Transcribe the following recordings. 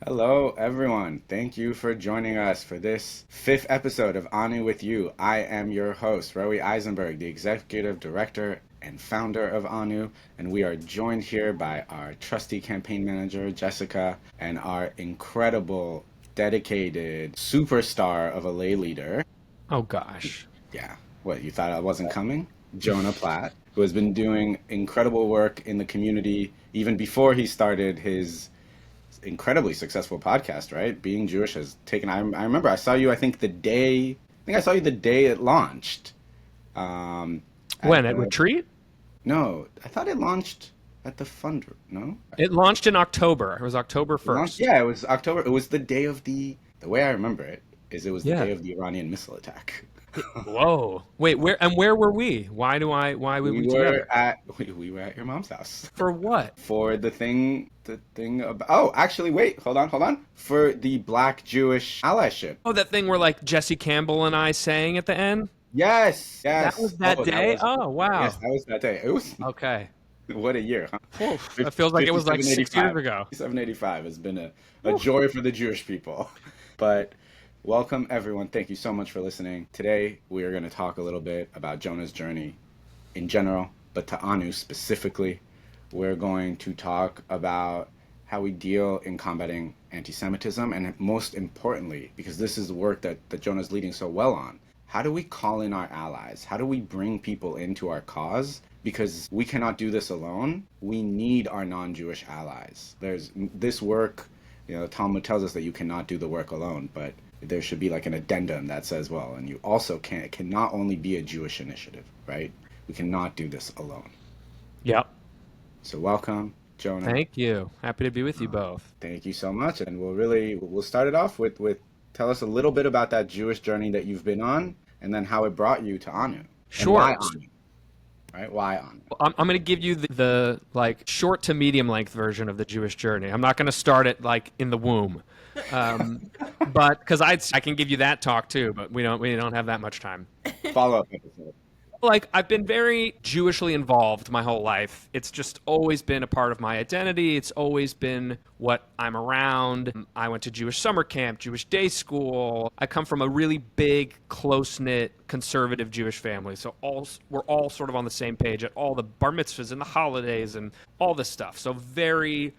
Hello, everyone. Thank you for joining us for this fifth episode of Anu with You. I am your host, Roei Eisenberg, the executive director and founder of Anu, and we are joined here by our trusty campaign manager, Jessica, and our incredible, dedicated superstar of a lay leader. Oh gosh. Yeah, what, you thought I wasn't coming? Jonah Platt, who has been doing incredible work in the community even before he started his incredibly successful podcast, right? Being Jewish has taken. I remember I saw you. I saw you the day it launched. Um, at When at the retreat? no, I thought it launched at the fund. No, It launched in October. It was October it launched. 1st. Yeah, it was October. It was the day of the way I remember it is it was the Yeah. day of the Iranian missile attack. Whoa. Wait, where were we? Why were We we were together? at we were at your mom's house. For what? For the thing about, oh, actually, wait, hold on, for the Black Jewish allyship. Oh, that thing where like Jesse Campbell and I sang at the end? Yes, That was yes. that Oh, that day? was, Oh, yes, wow. that was that day. It was, Okay. what a year, huh? Whew. It feels like it was like 6 years 5785. ago. 5785 has been a Whew. joy for the Jewish people. But welcome, everyone. Thank you so much for listening. Today, we are going to talk a little bit about Jonah's journey in general, but to Anu specifically. We're going to talk about how we deal in combating anti-Semitism, and most importantly, because this is the work that Jonah's leading so well on, how do we call in our allies? How do we bring people into our cause? Because we cannot do this alone. We need our non-Jewish allies. There's this work, the Talmud tells us that you cannot do the work alone, but there should be like an addendum that says, well, and you also it cannot only be a Jewish initiative, right? We cannot do this alone. Yep. So welcome, Jonah. Thank you. Happy to be with you both. Thank you so much. And we'll start it off with tell us a little bit about that Jewish journey that you've been on, and then how it brought you to Anu. And why Sure. Anu, right? Why Anu? I'm going to give you the like short to medium length version of the Jewish journey. I'm not going to start it like in the womb, but because I can give you that talk too, but we don't have that much time. Follow-up episode. Like, I've been very Jewishly involved my whole life. It's just always been a part of my identity. It's always been what I'm around. I went to Jewish summer camp, Jewish day school. I come from a really big, close-knit, conservative Jewish family. So we're all sort of on the same page at all the bar mitzvahs and the holidays and all this stuff. So very,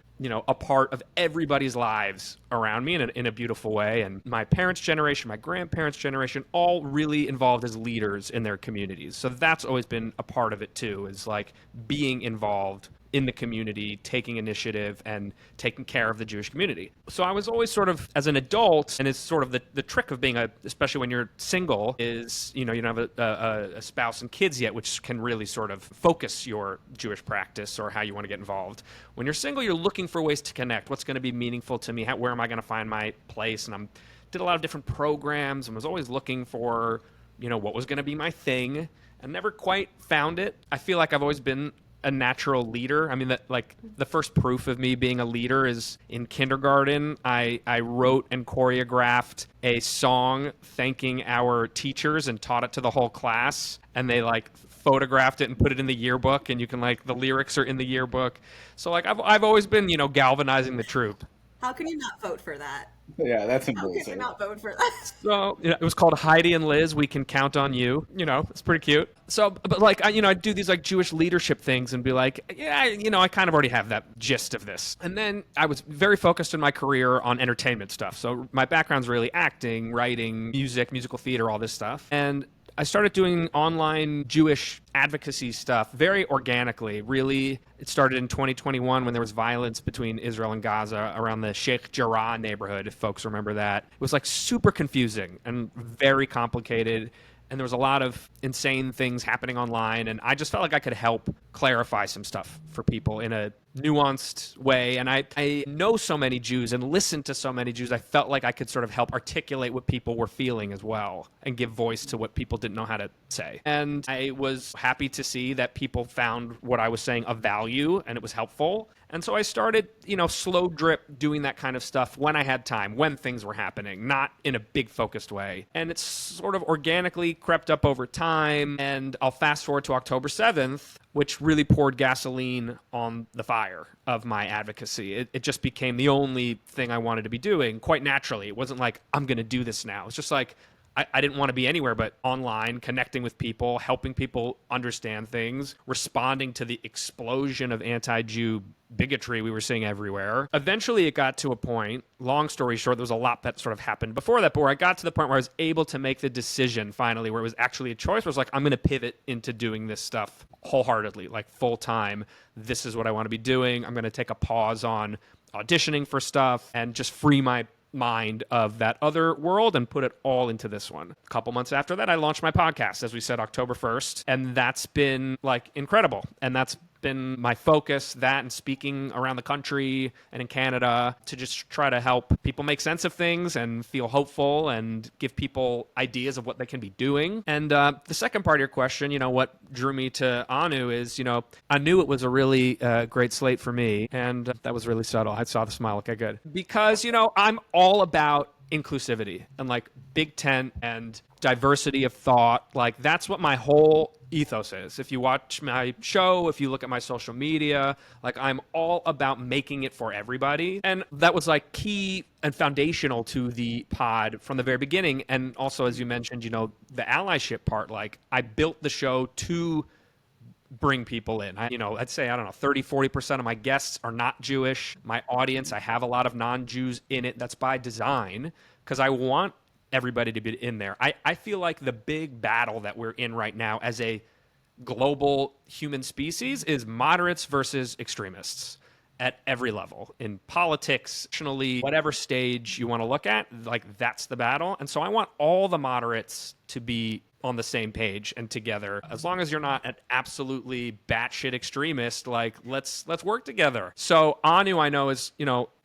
a part of everybody's lives around me in a beautiful way. And my parents' generation, my grandparents' generation, all really involved as leaders in their communities. So that's always been a part of it too, is like being involved in the community, taking initiative and taking care of the Jewish community. So I was always sort of, as an adult, and it's sort of the trick of being especially when you're single, is, you don't have a spouse and kids yet, which can really sort of focus your Jewish practice or how you want to get involved. When you're single, you're looking for ways to connect. What's going to be meaningful to me? Where am I going to find my place? And did a lot of different programs and was always looking for, what was going to be my thing, and never quite found it. I feel like I've always been a natural leader. I mean, that like the first proof of me being a leader is in kindergarten. I wrote and choreographed a song thanking our teachers and taught it to the whole class. And they like photographed it and put it in the yearbook. And you can the lyrics are in the yearbook. So like I've always been, galvanizing the troop. How can you not vote for that? Yeah, that's How can you embarrassing. not vote for that? So it was called Heidi and Liz. We can count on you. It's pretty cute. So, but like I do these like Jewish leadership things and be like, yeah, I kind of already have that gist of this. And then I was very focused in my career on entertainment stuff. So my background's really acting, writing, music, musical theater, all this stuff. And I started doing online Jewish advocacy stuff very organically. Really, it started in 2021 when there was violence between Israel and Gaza around the Sheikh Jarrah neighborhood, if folks remember that. It was like super confusing and very complicated. And there was a lot of insane things happening online. And I just felt like I could help clarify some stuff for people in a nuanced way. And I know so many Jews and listened to so many Jews. I felt like I could sort of help articulate what people were feeling as well and give voice to what people didn't know how to say. And I was happy to see that people found what I was saying of value and it was helpful. And so I started, slow drip doing that kind of stuff when I had time, when things were happening, not in a big focused way. And it's sort of organically crept up over time. And I'll fast forward to October 7th. which really poured gasoline on the fire of my advocacy. It just became the only thing I wanted to be doing quite naturally. It wasn't like, I'm going to do this now. It's just like, I didn't want to be anywhere but online, connecting with people, helping people understand things, responding to the explosion of anti-Jew bigotry we were seeing everywhere. Eventually, it got to a point, long story short, there was a lot that sort of happened before that, but where I got to the point where I was able to make the decision finally, where it was actually a choice, where I was like, I'm going to pivot into doing this stuff wholeheartedly, like full time. This is what I want to be doing. I'm going to take a pause on auditioning for stuff and just free my mind of that other world and put it all into this one. A couple months after that, I launched my podcast, as we said, October 1st. And that's been like incredible. And that's been my focus, that and speaking around the country and in Canada to just try to help people make sense of things and feel hopeful and give people ideas of what they can be doing. And the second part of your question, what drew me to Anu is, I knew it was a really great slate for me. And that was really subtle. I saw the smile. Okay, good. Because, I'm all about inclusivity and like big tent and diversity of thought. Like that's what my whole ethos is. If you watch my show, if you look at my social media, like I'm all about making it for everybody. And that was like key and foundational to the pod from the very beginning. And also, as you mentioned, the allyship part, like I built the show to bring people in. I'd say, 30, 40% of my guests are not Jewish. My audience, I have a lot of non-Jews in it. That's by design because I want everybody to be in there. I feel like the big battle that we're in right now as a global human species is moderates versus extremists at every level in politics, nationally, whatever stage you want to look at, like that's the battle. And so I want all the moderates to be on the same page and together. As long as you're not an absolutely batshit extremist, like let's work together. So Anu, I know, is,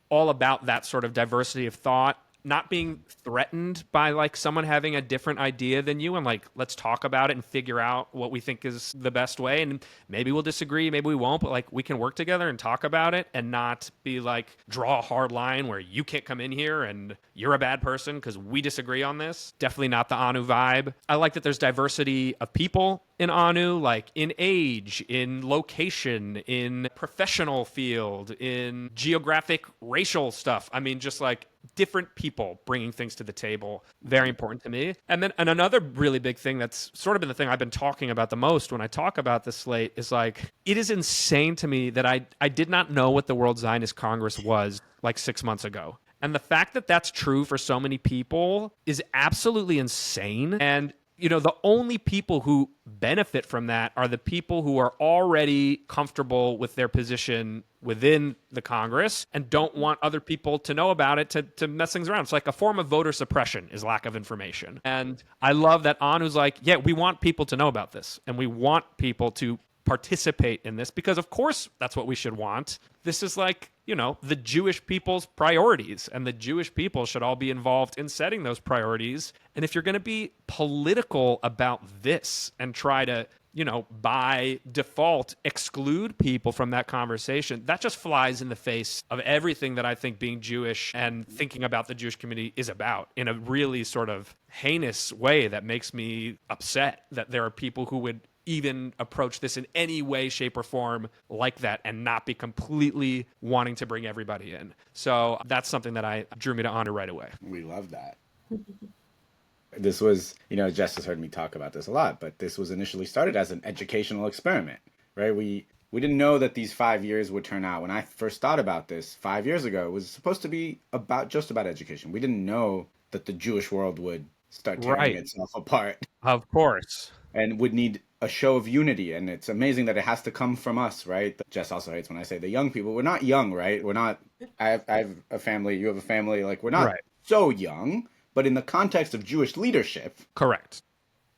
all about that sort of diversity of thought, not being threatened by like someone having a different idea than you and like, let's talk about it and figure out what we think is the best way. And maybe we'll disagree, maybe we won't, but like we can work together and talk about it and not be like, draw a hard line where you can't come in here and you're a bad person because we disagree on this. Definitely not the Anu vibe. I like that there's diversity of people in Anu, like in age, in location, in professional field, in geographic, racial stuff. I mean, just like different people bringing things to the table. Very important to me. And then another really big thing that's sort of been the thing I've been talking about the most when I talk about the slate is like, it is insane to me that I did not know what the World Zionist Congress was like 6 months ago. And the fact that that's true for so many people is absolutely insane. And the only people who benefit from that are the people who are already comfortable with their position within the Congress and don't want other people to know about it to mess things around. It's like a form of voter suppression is lack of information. And I love that Anu's like, yeah, we want people to know about this and we want people to participate in this because of course that's what we should want. This is like, the Jewish people's priorities and the Jewish people should all be involved in setting those priorities. And if you're going to be political about this and try to, by default exclude people from that conversation, that just flies in the face of everything that I think being Jewish and thinking about the Jewish community is about in a really sort of heinous way that makes me upset that there are people who would even approach this in any way, shape, or form like that and not be completely wanting to bring everybody in. So that's something that drew me to Anu right away. We love that. This was, Jess has heard me talk about this a lot, but this was initially started as an educational experiment, right? We didn't know that these 5 years would turn out. When I first thought about this 5 years ago, it was supposed to be just about education. We didn't know that the Jewish world would start tearing itself apart. Of course. And would need a show of unity. And it's amazing that it has to come from us, right? Jess also hates when I say the young people. We're not young, right? We're not, I have a family, you have a family. Like, we're not so young, but in the context of Jewish leadership. Correct.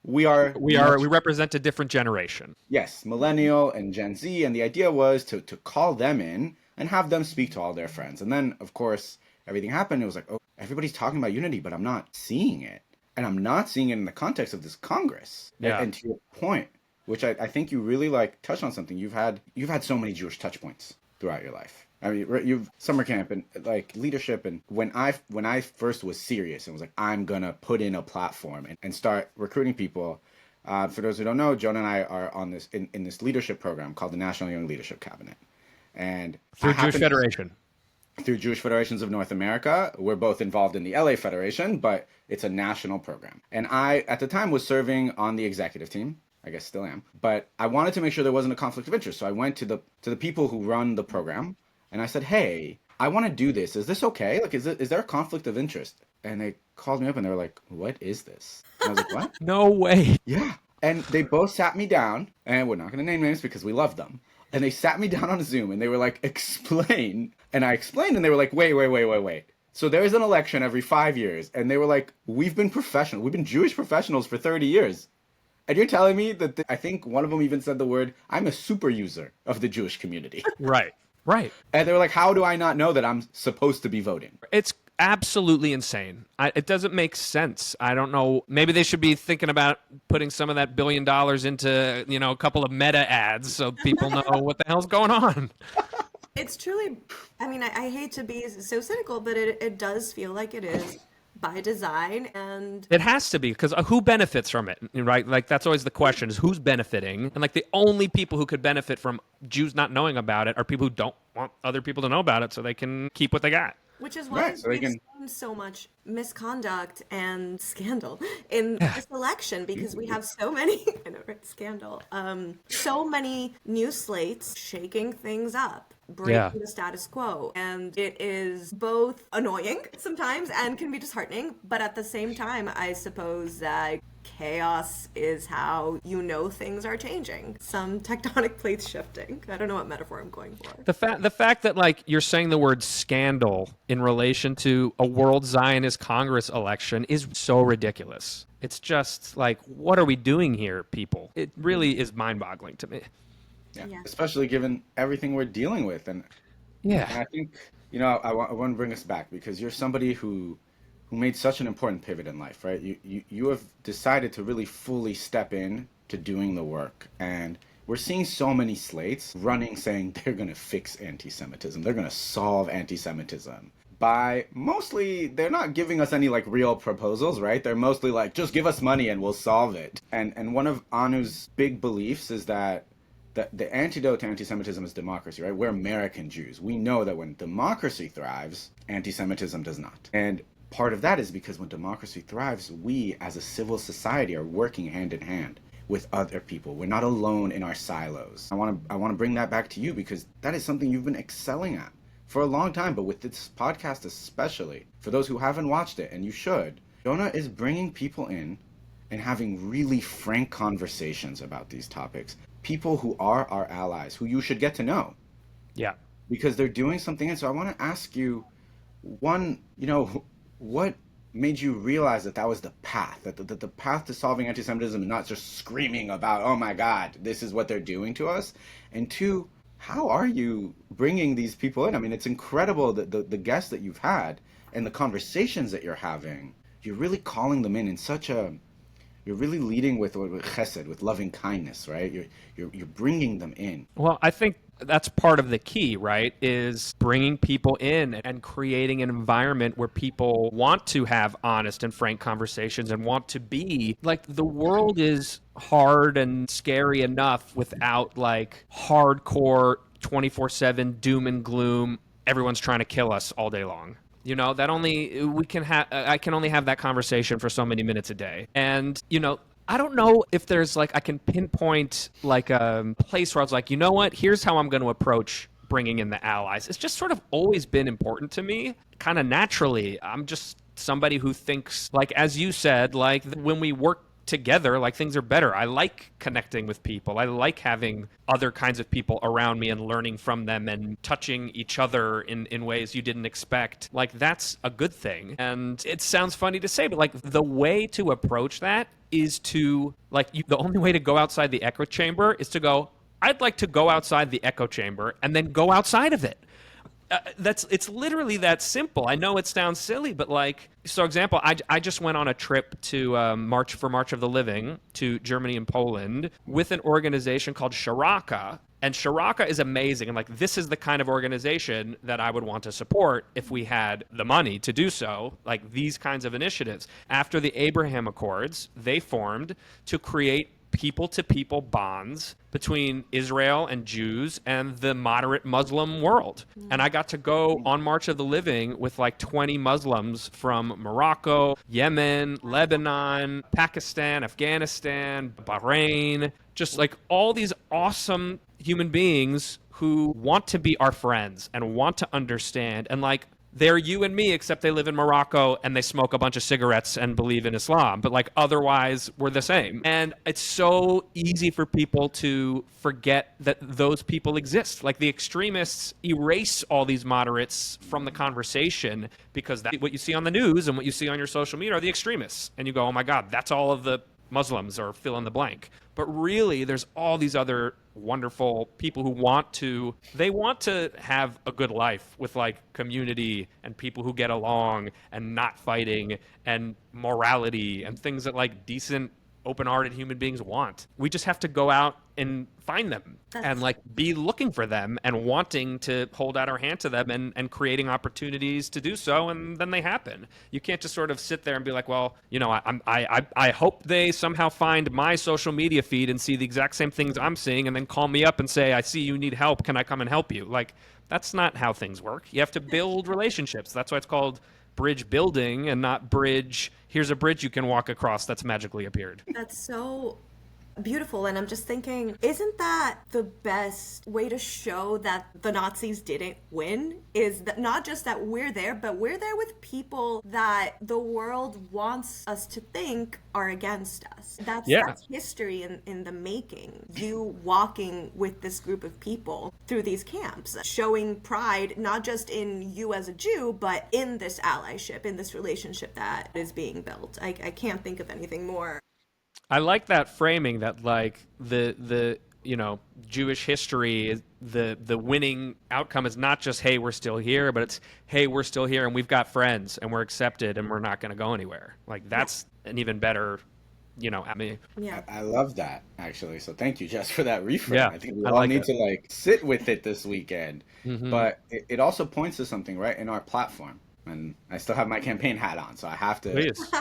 We represent a different generation. Yes, millennial and Gen Z. And the idea was to call them in and have them speak to all their friends. And then, of course, everything happened. It was like, oh, everybody's talking about unity, but I'm not seeing it. And I'm not seeing it in the context of this Congress. Yeah. And to your point, which I think you really touched on something. You've had so many Jewish touch points throughout your life. I mean, you've summer camp and like leadership. And when I first was serious and was like, I'm gonna put in a platform and start recruiting people, For those who don't know, Jonah and I are on this in this leadership program called the National Young Leadership Cabinet. And Through Jewish Federation. Through Jewish Federations of North America. We're both involved in the LA Federation, but it's a national program. And I, at the time, was serving on the executive team. I guess still am. But I wanted to make sure there wasn't a conflict of interest. So I went to the people who run the program, and I said, hey, I want to do this. Is this okay? Like, is there a conflict of interest? And they called me up and they were like, what is this? And I was like, what? No way. Yeah. And they both sat me down, and we're not going to name names because we love them. And they sat me down on Zoom and they were like, explain. And I explained and they were like, wait. So there is an election every 5 years. And they were like, we've been Jewish professionals for 30 years. And you're telling me that I think one of them even said the word, I'm a super user of the Jewish community. Right. And they were like, how do I not know that I'm supposed to be voting? It's absolutely insane. It doesn't make sense. I don't know. Maybe they should be thinking about putting some of that $1 billion into, a couple of meta ads so people know what the hell's going on. It's truly, I hate to be so cynical, but it does feel like it is by design, and it has to be, because who benefits from it, right? Like, that's always the question, is who's benefiting? And like, the only people who could benefit from Jews not knowing about it are people who don't want other people to know about it so they can keep what they got. Which is why we've seen so much misconduct and scandal in this election, because we have so many, scandal, so many new slates shaking things up, breaking the status quo. And it is both annoying sometimes and can be disheartening. But at the same time, I suppose that chaos is how things are changing. Some tectonic plates shifting. I don't know what metaphor I'm going for. The fact that, like, you're saying the word scandal in relation to a World Zionist Congress election is so ridiculous. It's just like, what are we doing here, people? It really is mind-boggling to me. Yeah. Especially given everything we're dealing with. And I think, I want to bring us back, because you're somebody who made such an important pivot in life, right? You have decided to really fully step in to doing the work. And we're seeing so many slates running saying they're going to fix anti-Semitism. They're going to solve anti-Semitism. By mostly, they're not giving us any like real proposals, right? They're mostly like, just give us money and we'll solve it. And one of Anu's big beliefs is that the antidote to anti-Semitism is democracy, right? We're American Jews. We know that when democracy thrives, anti-Semitism does not. And part of that is because when democracy thrives, we as a civil society are working hand in hand with other people. We're not alone in our silos. I want to bring that back to you, because that is something you've been excelling at for a long time, but with this podcast especially. For those who haven't watched it, and you should, Jonah is bringing people in and having really frank conversations about these topics. People who are our allies, who you should get to know. Yeah. Because they're doing something. And so I want to ask you, one, what made you realize that was the path, that the path to solving anti-Semitism is not just screaming about, oh my God, this is what they're doing to us? And two, how are you bringing these people in? I mean, it's incredible that the guests that you've had and the conversations that you're having, you're really calling them in you're really leading with chesed, with loving kindness, right? You're bringing them in. Well, I think that's part of the key, right? Is bringing people in and creating an environment where people want to have honest and frank conversations and want to be like, the world is hard and scary enough without like hardcore 24/7 doom and gloom. Everyone's trying to kill us all day long. I can only have that conversation for so many minutes a day. And, I don't know if there's like, I can pinpoint like a place where I was like, you know what, here's how I'm going to approach bringing in the allies. It's just sort of always been important to me, kind of naturally. I'm just somebody who thinks, like, as you said, like when we work together, like, things are better. I like connecting with people. I like having other kinds of people around me and learning from them and touching each other in ways you didn't expect. Like, that's a good thing. And it sounds funny to say, but like, the way to approach that is to, like, the only way to go outside the echo chamber is to go, I'd like to go outside the echo chamber, and then go outside of it. It's literally that simple. I know it sounds silly, but like, so example, I just went on a trip to March of the Living to Germany and Poland with an organization called Sharaka. And Sharaka is amazing. And like, this is the kind of organization that I would want to support if we had the money to do so. Like these kinds of initiatives. After the Abraham Accords, they formed to create people-to-people bonds between Israel and Jews and the moderate Muslim world. And I got to go on March of the Living with like 20 Muslims from Morocco, Yemen, Lebanon, Pakistan, Afghanistan, Bahrain, just like all these awesome human beings who want to be our friends and want to understand, and like they're you and me, except they live in Morocco and they smoke a bunch of cigarettes and believe in Islam. But like otherwise, we're the same. And it's so easy for people to forget that those people exist. Like the extremists erase all these moderates from the conversation because that's what you see on the news and what you see on your social media are the extremists. And you go, oh my God, that's all of the Muslims, or fill in the blank. But really, there's all these other wonderful people who want to have a good life with like community and people who get along and not fighting and morality and things that like decent, open-hearted human beings want. We just have to go out and find them and like be looking for them and wanting to hold out our hand to them and creating opportunities to do so, and then they happen. You can't just sort of sit there and be like, well, you know, I hope they somehow find my social media feed and see the exact same things I'm seeing and then call me up and say, I see you need help, can I come and help you? Like, that's not how things work. You have to build relationships. That's why it's called bridge building and not bridge, here's a bridge you can walk across that's magically appeared. That's so beautiful. And I'm just thinking, isn't that the best way to show that the Nazis didn't win? Is that not just that we're there, but we're there with people that the world wants us to think are against us. That's history in the making. You walking with this group of people through these camps, showing pride not just in you as a Jew, but in this allyship, in this relationship that is being built. I can't think of anything more. I like that framing that like the you know, Jewish history, the winning outcome is not just, hey, we're still here, but it's, hey, we're still here and we've got friends and we're accepted and we're not going to go anywhere. Like that's an even better, you know, I mean. Yeah. I love that, actually. So thank you, Jess, for that reframe. Yeah, I think we all need to like sit with it this weekend. Mm-hmm. But it also points to something, right, in our platform. And I still have my campaign hat on, so I have to... Please.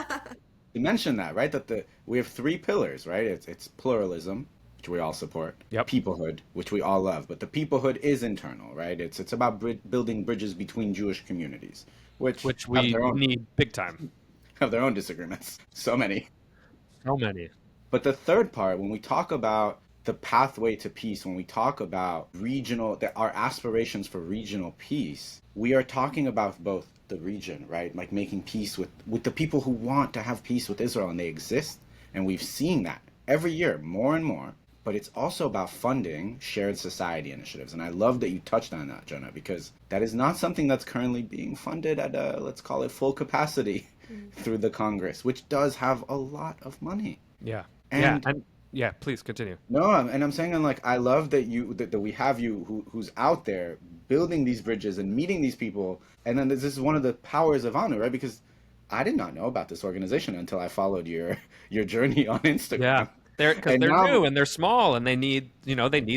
You mentioned that, right? That we have three pillars, right? It's pluralism, which we all support. Yep. Peoplehood, which we all love. But the peoplehood is internal, right? It's about building bridges between Jewish communities, which we need big time. Have their own disagreements. So many. But the third part, when we talk about the pathway to peace, when we talk about our aspirations for regional peace, we are talking about both the region, right? Like making peace with the people who want to have peace with Israel, and they exist. And we've seen that every year, more and more. But it's also about funding shared society initiatives. And I love that you touched on that, Jonah, because that is not something that's currently being funded at let's call it full capacity through the Congress, which does have a lot of money. Yeah. And yeah, please continue. No, and I'm saying, like, I love that that we have you who's out there building these bridges and meeting these people. And then this is one of the powers of Anu, right? Because I did not know about this organization until I followed your journey on Instagram. Yeah, they're new and they're small and they need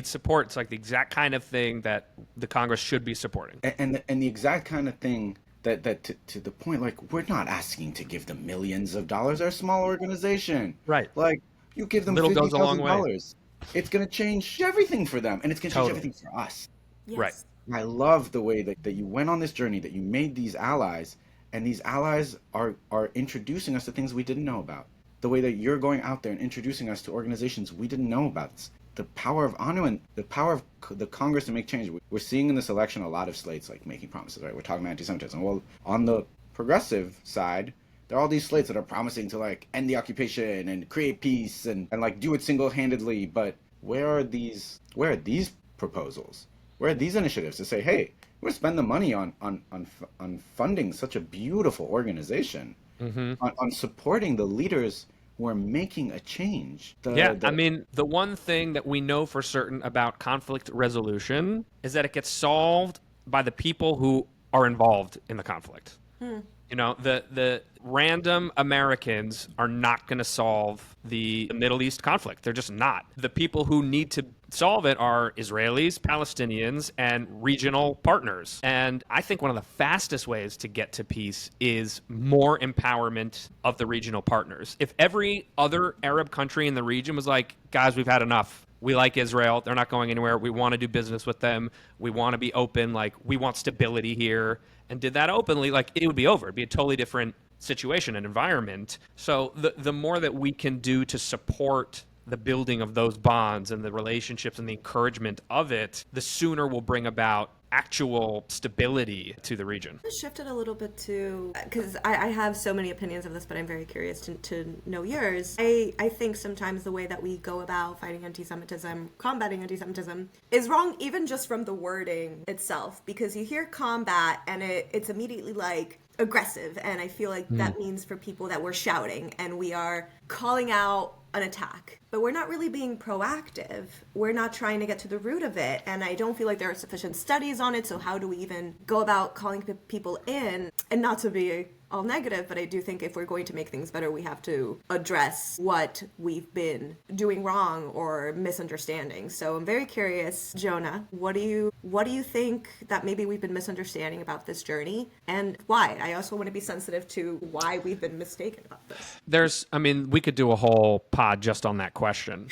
support. It's like the exact kind of thing that the Congress should be supporting. And the exact kind of thing that to the point, like, we're not asking to give them millions of dollars. They're a small organization, right? Like, you give them $50,000, it's going to change everything for them, and it's going to change everything for us. Yes. Right. I love the way that you went on this journey, that you made these allies, and these allies are introducing us to things we didn't know about. The way that you're going out there and introducing us to organizations we didn't know about. The power of Anu and the power of the Congress to make change. We're seeing in this election a lot of slates like making promises, right? We're talking about anti-Semitism. Well, on the progressive side, there are all these slates that are promising to like end the occupation and create peace and like do it single-handedly. But where are these proposals? Where are these initiatives to say, hey, we're going to spend the money on funding such a beautiful organization, on supporting the leaders who are making a change? I mean, the one thing that we know for certain about conflict resolution is that it gets solved by the people who are involved in the conflict. You know, the random Americans are not going to solve the Middle East conflict. They're just not. The people who need to solve it are Israelis, Palestinians, and regional partners. And I think one of the fastest ways to get to peace is more empowerment of the regional partners. If every other Arab country in the region was like, guys, we've had enough. We like Israel. They're not going anywhere. We want to do business with them. We want to be open. Like, we want stability here. And did that openly, like, it would be over. It'd be a totally different situation and environment. So the more that we can do to support the building of those bonds and the relationships and the encouragement of it, the sooner we'll bring about actual stability to the region. I shifted a little bit to, because I have so many opinions of this, but I'm very curious to know yours. I think sometimes the way that we go about fighting anti-Semitism, combating anti-Semitism, is wrong even just from the wording itself, because you hear combat and it's immediately like aggressive, and I feel like that means for people that we're shouting and we are calling out an attack, but we're not really being proactive. We're not trying to get to the root of it, and I don't feel like there are sufficient studies on it. So how do we even go about calling people in? And not to be all negative, but I do think if we're going to make things better, we have to address what we've been doing wrong or misunderstanding. So I'm very curious, Jonah, what do you think that maybe we've been misunderstanding about this journey, and why? I also want to be sensitive to why we've been mistaken about this. We could do a whole pod just on that question.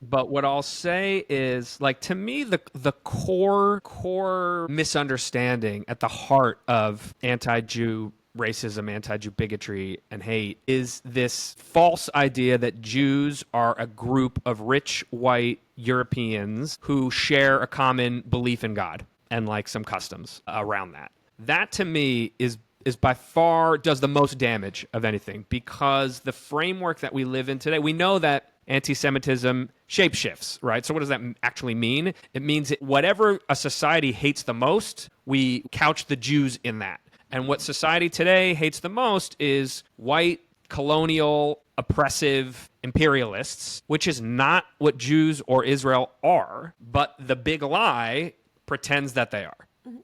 But what I'll say is, like, to me, the core misunderstanding at the heart of anti-Jew racism, anti-Jew bigotry, and hate is this false idea that Jews are a group of rich white Europeans who share a common belief in God and like some customs around that. That to me is by far does the most damage of anything, because the framework that we live in today, we know that anti-Semitism shapeshifts, right? So what does that actually mean? It means that whatever a society hates the most, we couch the Jews in that. And what society today hates the most is white, colonial, oppressive imperialists, which is not what Jews or Israel are, but the big lie pretends that they are. Mm-hmm.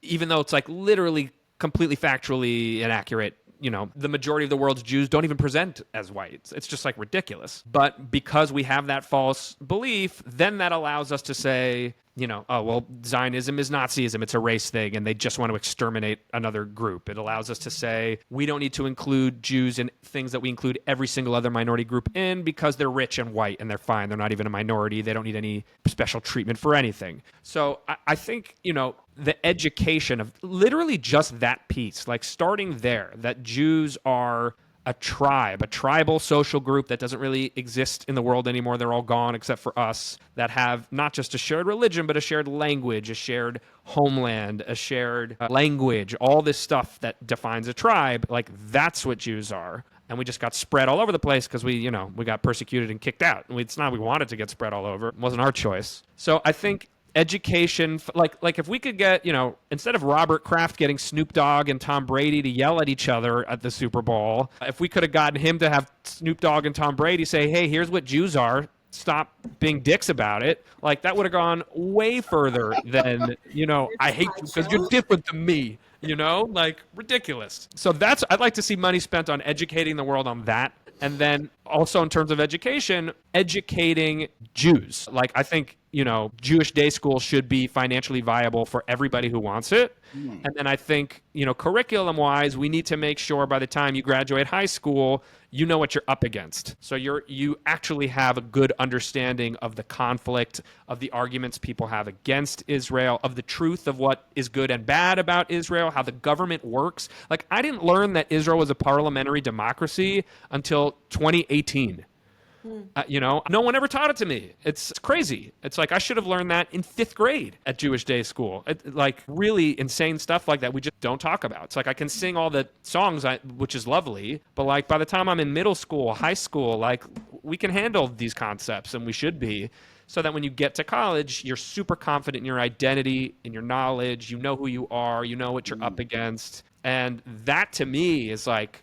Even though it's like literally completely factually inaccurate. You know, the majority of the world's Jews don't even present as whites. It's just like ridiculous. But because we have that false belief, then that allows us to say, you know, oh, well, Zionism is Nazism. It's a race thing, and they just want to exterminate another group. It allows us to say we don't need to include Jews in things that we include every single other minority group in because they're rich and white and they're fine. They're not even a minority. They don't need any special treatment for anything. So I think, you know, the education of literally just that piece, like starting there, that Jews are a tribe, a tribal social group that doesn't really exist in the world anymore. They're all gone except for us, that have not just a shared religion, but a shared language, a shared homeland, a shared language, all this stuff that defines a tribe. Like, that's what Jews are. And we just got spread all over the place because we got persecuted and kicked out. It's not we wanted to get spread all over. It wasn't our choice. So I think education, like if we could get, you know, instead of Robert Kraft getting Snoop Dogg and Tom Brady to yell at each other at the Super Bowl, if we could have gotten him to have Snoop Dogg and Tom Brady say, hey, here's what Jews are, stop being dicks about it, like that would have gone way further than, you know, I hate you because you're different than me, you know, like ridiculous. So I'd like to see money spent on educating the world on that. And then also in terms of education, educating Jews. Like, I think, you know, Jewish day school should be financially viable for everybody who wants it. And then I think, you know, curriculum-wise, we need to make sure by the time you graduate high school, you know what you're up against. So you actually have a good understanding of the conflict, of the arguments people have against Israel, of the truth of what is good and bad about Israel, how the government works. Like, I didn't learn that Israel was a parliamentary democracy until 2018. You know, no one ever taught it to me. It's crazy. It's like I should have learned that in 5th grade at Jewish day school. Like really insane stuff like that we just don't talk about. It's like I can sing all the songs, which is lovely, but like by the time I'm in middle school, high school, like we can handle these concepts, and we should be, so that when you get to college, you're super confident in your identity, in your knowledge, you know who you are, you know what you're up against. And that to me is like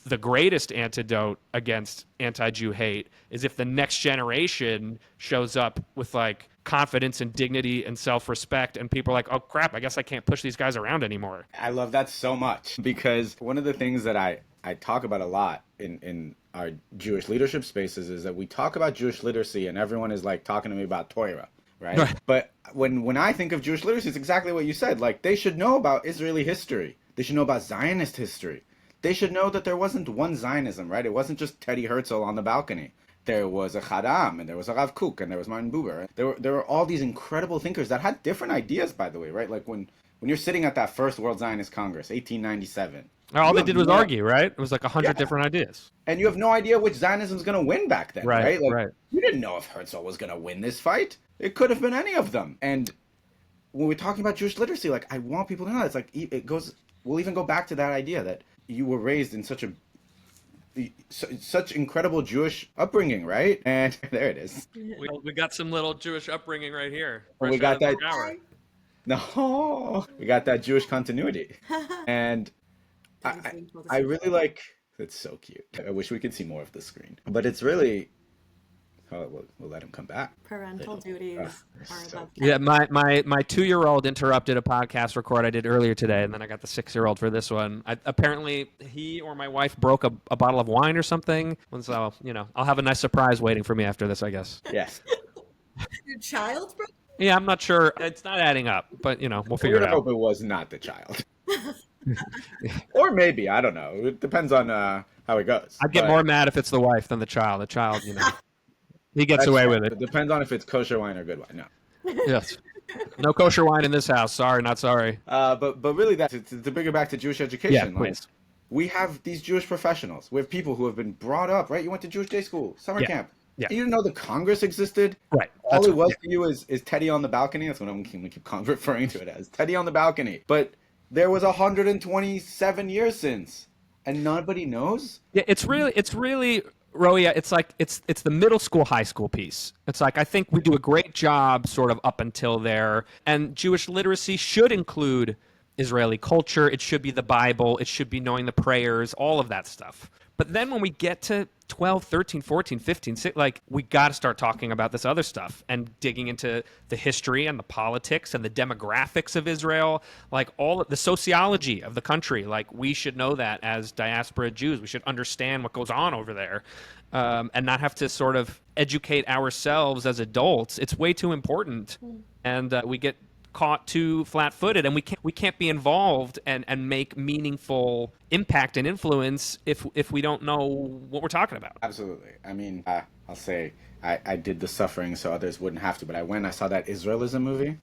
the greatest antidote against anti-Jew hate, is if the next generation shows up with like confidence and dignity and self-respect, and people are like, oh crap, I guess I can't push these guys around anymore. I love that so much, because one of the things that I talk about a lot in our Jewish leadership spaces is that we talk about Jewish literacy and everyone is like talking to me about Torah, right? But when I think of Jewish literacy, it's exactly what you said. Like, they should know about Israeli history. They should know about Zionist history. They should know that there wasn't one Zionism, right? It wasn't just Teddy Herzl on the balcony. There was a Chadam, and there was a Rav Kook, and there was Martin Buber. There were all these incredible thinkers that had different ideas, by the way, right? Like when you're sitting at that first World Zionist Congress, 1897. All they did was argue, right? It was like 100 different ideas. And you have no idea which Zionism's going to win back then, right? Like, right. You didn't know if Herzl was going to win this fight. It could have been any of them. And when we're talking about Jewish literacy, like, I want people to know, it's like, we'll even go back to that idea that you were raised in such incredible Jewish upbringing, right? And there it is. We got some little Jewish upbringing right here. We got that. No, we got that Jewish continuity, and I really like. It's so cute. I wish we could see more of the screen, but it's really. Oh, we'll let him come back. Parental duties are above. Yeah, my 2-year-old interrupted a podcast record I did earlier today, and then I got the 6-year-old for this one. Apparently, he or my wife broke a bottle of wine or something, and so I'll have a nice surprise waiting for me after this, I guess. Yes. Your child broke? Yeah, I'm not sure. It's not adding up, but we'll figure it out. I hope it was not the child. Or maybe, I don't know. It depends on how it goes. I'd get more mad if it's the wife than the child. The child, he gets away with it. It depends on if it's kosher wine or good wine. No. Yes. No kosher wine in this house. Sorry, not sorry. But really, to bring it back to Jewish education. Yeah, please. We have these Jewish professionals. We have people who have been brought up, right? You went to Jewish day school, summer camp. Yeah. You didn't know the Congress existed. Right. All it was to you is Teddy on the balcony. That's what I'm going to keep referring to it as. Teddy on the balcony. But there was 127 years since, and nobody knows. Yeah, it's really, Roei, it's like it's the middle school, high school piece. It's like I think we do a great job sort of up until there, and Jewish literacy should include Israeli culture. It should be the Bible. It should be knowing the prayers, all of that stuff. But then when we get to 12, 13, 14, 15, we got to start talking about this other stuff and digging into the history and the politics and the demographics of Israel, like all the sociology of the country. Like, we should know that as diaspora Jews. We should understand what goes on over there, and not have to sort of educate ourselves as adults. It's way too important, and we get caught too flat-footed, and we can't be involved and make meaningful impact and influence if we don't know what we're talking about. Absolutely. I mean, I'll say I did the suffering so others wouldn't have to, but I saw that Israelism movie.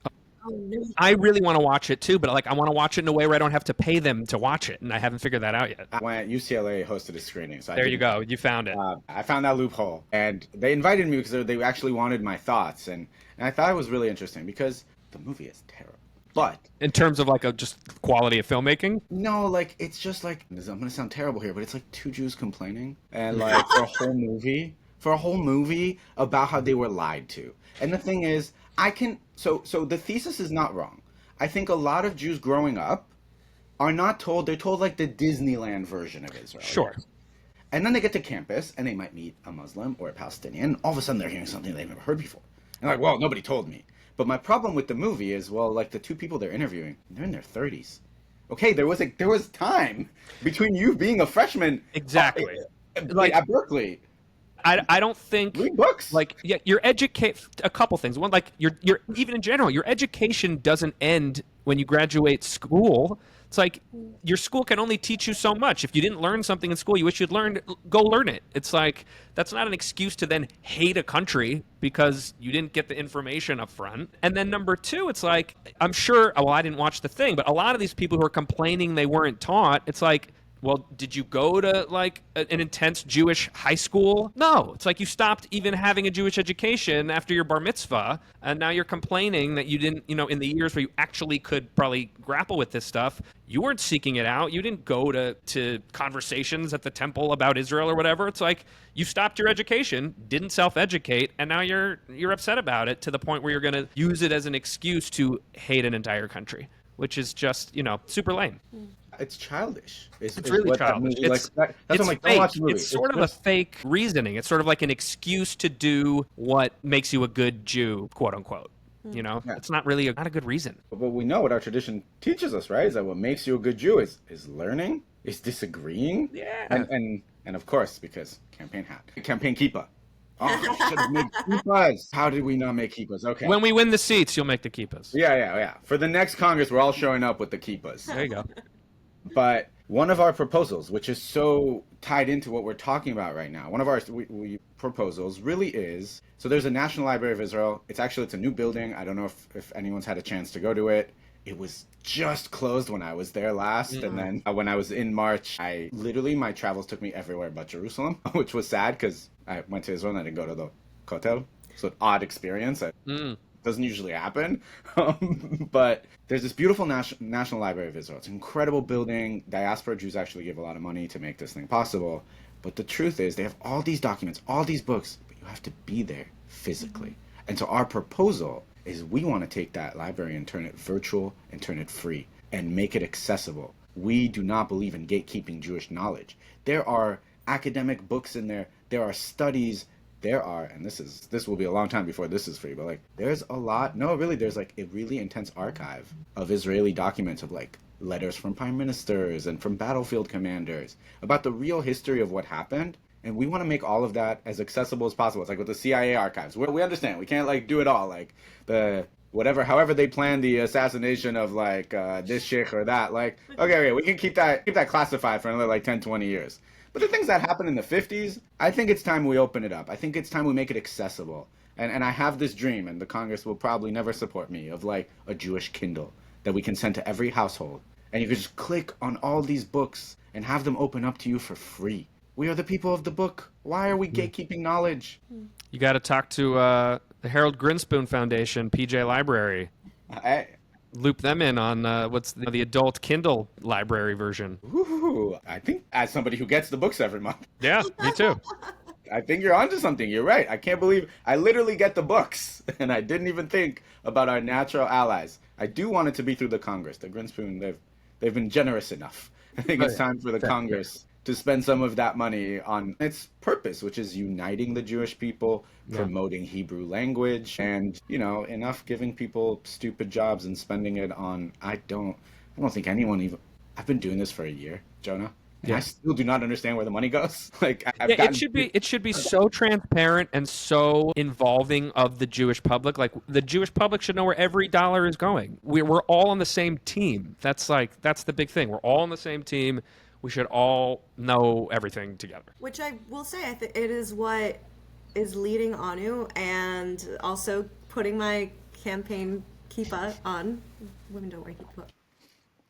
I really want to watch it too, but I want to watch it in a way where I don't have to pay them to watch it, and I haven't figured that out yet. When UCLA hosted a screening, so there you go, you found it. I found that loophole, and they invited me because they actually wanted my thoughts, and I thought it was really interesting because the movie is terrible. But in terms of just quality of filmmaking? No, it's just I'm going to sound terrible here, but it's like two Jews complaining, and for a whole movie about how they were lied to. And the thing is, so the thesis is not wrong. I think a lot of Jews growing up are not told, they're told the Disneyland version of Israel. Sure. And then they get to campus and they might meet a Muslim or a Palestinian. All of a sudden they're hearing something they've never heard before. And well, nobody told me. But my problem with the movie is, the two people they're interviewing, they're in their 30s. Okay, there was time between you being a freshman exactly at Berkeley. I don't think read books. You're a couple things. One, you're even in general, your education doesn't end when you graduate school. It's your school can only teach you so much. If you didn't learn something in school you wish you'd learned, go learn it. It's that's not an excuse to then hate a country because you didn't get the information up front. And then number two, it's I'm sure, I didn't watch the thing, but a lot of these people who are complaining they weren't taught, it's well, did you go to an intense Jewish high school? No. It's you stopped even having a Jewish education after your bar mitzvah, and now you're complaining that you didn't, in the years where you actually could probably grapple with this stuff, you weren't seeking it out. You didn't go to conversations at the temple about Israel or whatever. It's you stopped your education, didn't self-educate, and now you're upset about it to the point where you're going to use it as an excuse to hate an entire country, which is just, super lame. It's childish. It's really what childish. That movie, It's that's what I'm like, don't fake. watch the movie. It's sort of a fake reasoning. It's sort of like an excuse to do what makes you a good Jew, quote unquote. You know, it's not really not a good reason. But we know what our tradition teaches us, right? Is that what makes you a good Jew is learning, is disagreeing, Yeah. and of course, because campaign kippah. Oh, we should have made kippahs. How did we not make kippahs? Okay. When we win the seats, you'll make the kippahs. Yeah. For the next Congress, we're all showing up with the kippahs. There you go. But one of our proposals, which is so tied into what we're talking about right now, one of our proposals really is, so there's a National Library of Israel. It's a new building. I don't know if anyone's had a chance to go to it. It was just closed when I was there last. And then when I was in March, my travels took me everywhere but Jerusalem, which was sad because I went to Israel and I didn't go to the Kotel. So an odd experience. Doesn't usually happen. But there's this beautiful National Library of Israel. It's an incredible building. Diaspora Jews actually give a lot of money to make this thing possible. But the truth is they have all these documents, all these books, but you have to be there physically. And so our proposal is we want to take that library and turn it virtual and turn it free and make it accessible. We do not believe in gatekeeping Jewish knowledge. There are academic books in there. There are studies. There are, and this will be a long time before this is free, but like there's a lot. No, really, there's like a really intense archive of Israeli documents of like letters from prime ministers and from battlefield commanders about the real history of what happened. And we want to make all of that as accessible as possible. It's like with the CIA archives. We understand we can't like do it all. Like however they planned the assassination of like this sheikh or that. Like, okay, we can keep that classified for another like 10, 20 years. But the things that happened in the 50s, I think it's time we open it up. I think it's time we make it accessible. And I have this dream, and the Congress will probably never support me, of like a Jewish Kindle that we can send to every household. And you can just click on all these books and have them open up to you for free. We are the people of the book. Why are we gatekeeping knowledge? You got to talk to the Harold Grinspoon Foundation, PJ Library. Loop them in on what's the adult Kindle library version. Ooh, I think as somebody who gets the books every month. Yeah, me too. I think you're onto something. You're right. I can't believe I literally get the books, and I didn't even think about our natural allies. I do want it to be through the Congress. The Grinspoon, they've been generous enough. I think it's time for the Congress to spend some of that money on its purpose, which is uniting the Jewish people, promoting Hebrew language, and, enough giving people stupid jobs and spending it on, I don't think anyone even, I've been doing this for a year, Jonah. And I still do not understand where the money goes. It should be so transparent and so involving of the Jewish public. Like the Jewish public should know where every dollar is going. We're all on the same team. That's the big thing. We're all on the same team. We should all know everything together. Which I will say, I think it is what is leading Anu, and also putting my campaign kippah on. Women don't wear kippah.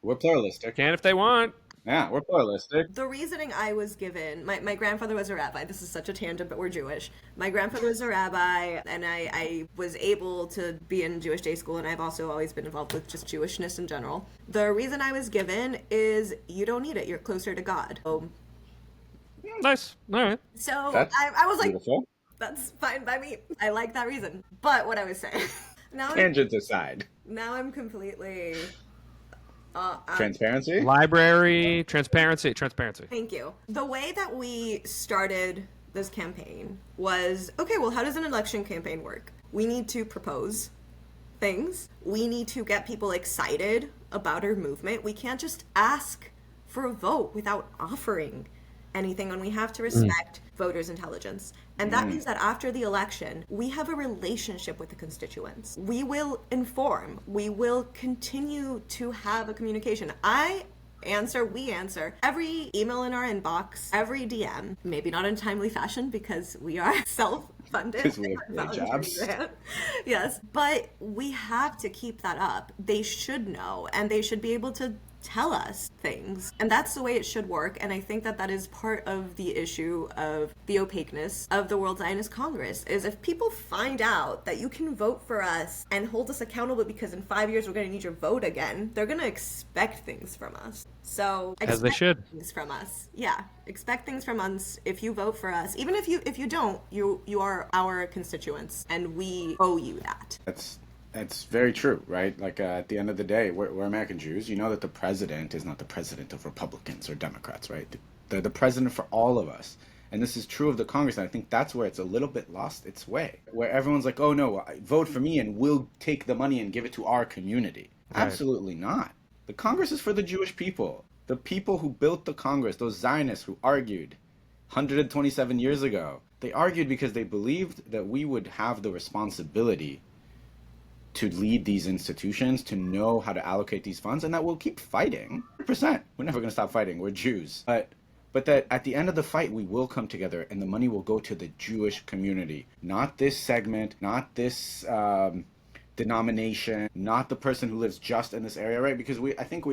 We're pluralistic. Can if they want. Yeah, we're pluralistic. The reasoning I was given, my grandfather was a rabbi. This is such a tangent, but we're Jewish. My grandfather was a rabbi, and I was able to be in Jewish day school, and I've also always been involved with just Jewishness in general. The reason I was given is you don't need it. You're closer to God. Nice. All right. So I was like, beautiful. That's fine by me. I like that reason. But what I was saying. Tangents aside. Now I'm completely... transparency? Library, transparency. Thank you. The way that we started this campaign was, okay, well, how does an election campaign work? We need to propose things. We need to get people excited about our movement. We can't just ask for a vote without offering anything, and we have to respect voters' intelligence. And that means that after the election, we have a relationship with the constituents. We will inform. We will continue to have a communication. We answer every email in our inbox, every DM, maybe not in timely fashion because we are self-funded. Because we have jobs. Yes, but we have to keep that up. They should know, and they should be able to tell us things, and that's the way it should work. And I think that is part of the issue of the opaqueness of the World Zionist Congress, is if people find out that you can vote for us and hold us accountable because in 5 years we're going to need your vote again, they're going to expect things from us. So as they should. Things from us. Yeah, expect things from us if you vote for us. Even if you don't, you are our constituents, and we owe you that. It's very true, right? Like at the end of the day, we're American Jews. You know that the president is not the president of Republicans or Democrats, right? They're the president for all of us. And this is true of the Congress. And I think that's where it's a little bit lost its way, where everyone's like, oh no, vote for me and we'll take the money and give it to our community. Right. Absolutely not. The Congress is for the Jewish people. The people who built the Congress, those Zionists who argued 127 years ago, they argued because they believed that we would have the responsibility to lead these institutions, to know how to allocate these funds, and that we'll keep fighting. 100%. We're never going to stop fighting. We're Jews. But that at the end of the fight, we will come together and the money will go to the Jewish community. Not this segment, not this denomination, not the person who lives just in this area, right? Because I think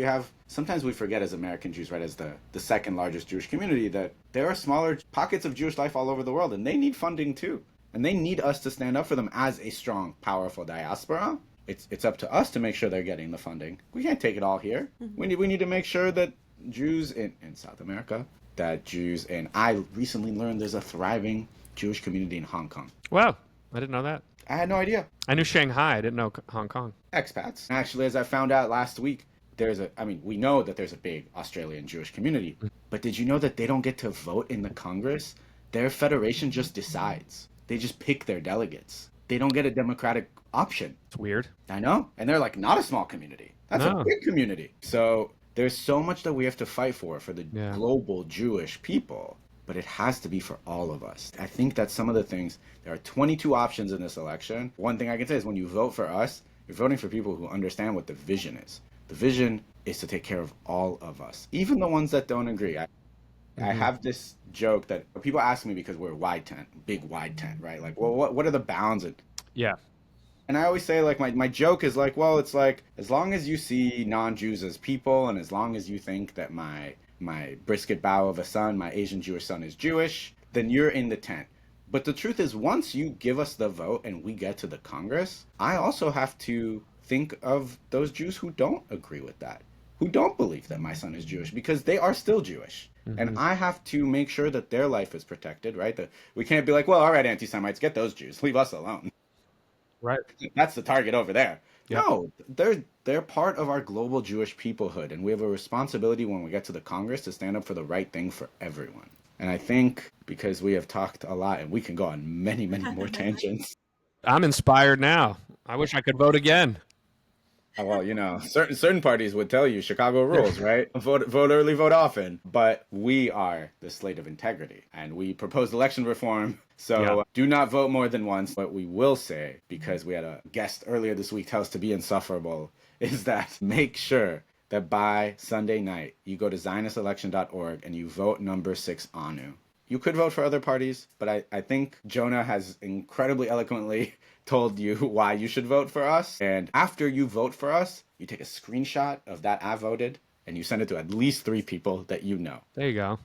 sometimes we forget as American Jews, right, as the second largest Jewish community, that there are smaller pockets of Jewish life all over the world, and they need funding too. And they need us to stand up for them as a strong, powerful diaspora. It's up to us to make sure they're getting the funding. We can't take it all here. Mm-hmm. We need to make sure that Jews in South America, and I recently learned there's a thriving Jewish community in Hong Kong. Wow, I didn't know that. I had no idea. I knew Shanghai, I didn't know Hong Kong. Expats. Actually, as I found out last week, we know that there's a big Australian Jewish community, but did you know that they don't get to vote in the Congress? Their federation just decides. They just pick their delegates. They don't get a democratic option. It's weird. I know. And they're like not a small community. That's a big community. So there's so much that we have to fight for the global Jewish people, but it has to be for all of us. I think that some of the things, there are 22 options in this election. One thing I can say is when you vote for us, you're voting for people who understand what the vision is. The vision is to take care of all of us, even the ones that don't agree. I have this joke that people ask me because we're big wide tent, right? Like, well, what are the bounds? Yeah. And I always say, like, my joke is like, well, it's like, as long as you see non-Jews as people, and as long as you think that my brisket bow of a son, my Asian Jewish son is Jewish, then you're in the tent. But the truth is, once you give us the vote and we get to the Congress, I also have to think of those Jews who don't agree with that, who don't believe that my son is Jewish, because they are still Jewish. Mm-hmm. And I have to make sure that their life is protected, right? We can't be like, well, all right, anti-Semites, get those Jews, leave us alone. Right. That's the target over there. Yep. No, they're part of our global Jewish peoplehood, and we have a responsibility when we get to the Congress to stand up for the right thing for everyone. And I think because we have talked a lot, and we can go on many, many more tangents. I'm inspired now. I wish I could vote again. Well, certain parties would tell you Chicago rules, right? Vote early, vote often. But we are the slate of integrity, and we propose election reform. So do not vote more than once. What we will say, because we had a guest earlier this week tell us to be insufferable, is that make sure that by Sunday night, you go to ZionistElection.org and you vote number 6 Anu. You could vote for other parties, but I think Jonah has incredibly eloquently told you why you should vote for us. And after you vote for us, you take a screenshot of that I voted and you send it to at least 3 people that you know. There you go.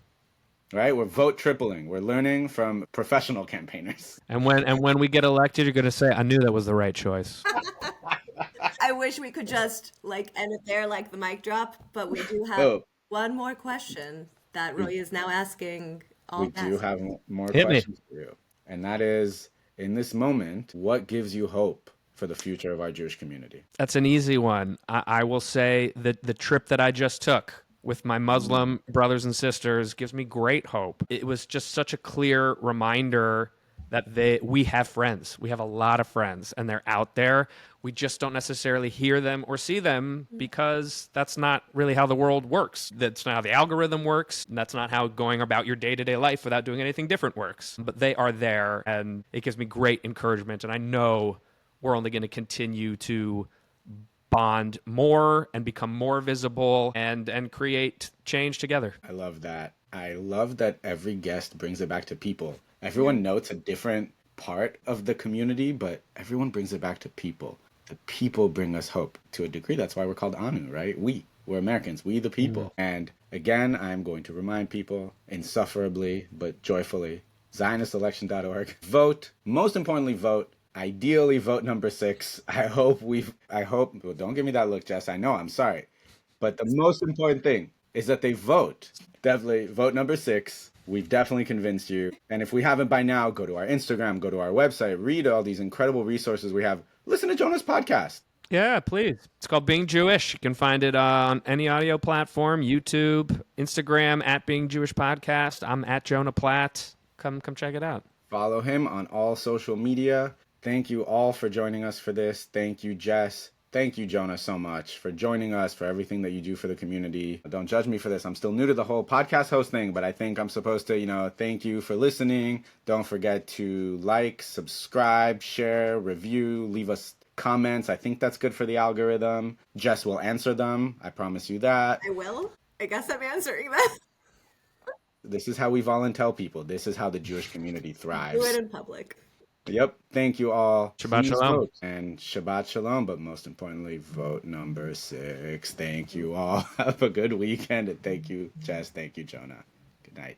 Right? We're vote tripling. We're learning from professional campaigners. And when we get elected, you're going to say, I knew that was the right choice. I wish we could just end it there like the mic drop, but we do have one more question that Roei is now asking all We do have more questions for you. And that is, in this moment, what gives you hope for the future of our Jewish community? That's an easy one. I will say that the trip that I just took with my Muslim brothers and sisters gives me great hope. It was just such a clear reminder that we have friends. We have a lot of friends, and they're out there. We just don't necessarily hear them or see them because that's not really how the world works. That's not how the algorithm works. And that's not how going about your day-to-day life without doing anything different works. But they are there, and it gives me great encouragement. And I know we're only going to continue to bond more and become more visible and create change together. I love that. I love that every guest brings it back to people. Everyone notes a different part of the community, but everyone brings it back to people. The people bring us hope to a degree. That's why we're called Anu, right? We're Americans. We the people. Mm-hmm. And again, I'm going to remind people insufferably but joyfully, ZionistElection.org. Vote. Most importantly, vote. Ideally, vote number 6. I hope, well, don't give me that look, Jess. I know, I'm sorry. But the most important thing is that they vote. Definitely vote number 6. We've definitely convinced you. And if we haven't by now, go to our Instagram, go to our website, read all these incredible resources we have listen to Jonah's podcast. Yeah, please. It's called Being Jewish. You can find it on any audio platform, YouTube, Instagram, at Being Jewish Podcast. I'm at Jonah Platt. Come check it out. Follow him on all social media. Thank you all for joining us for this. Thank you, Jess. Thank you, Jonah, so much for joining us, for everything that you do for the community. Don't judge me for this. I'm still new to the whole podcast host thing, but I think I'm supposed to, thank you for listening. Don't forget to like, subscribe, share, review, leave us comments. I think that's good for the algorithm. Jess will answer them. I promise you that. I will. I guess I'm answering that. This is how we volunteer people. This is how the Jewish community thrives. Do it in public. Yep. Thank you all. Shabbat Please shalom. vote. And Shabbat shalom, but most importantly, vote number 6. Thank you all. Have a good weekend. And thank you, Jess. Thank you, Jonah. Good night.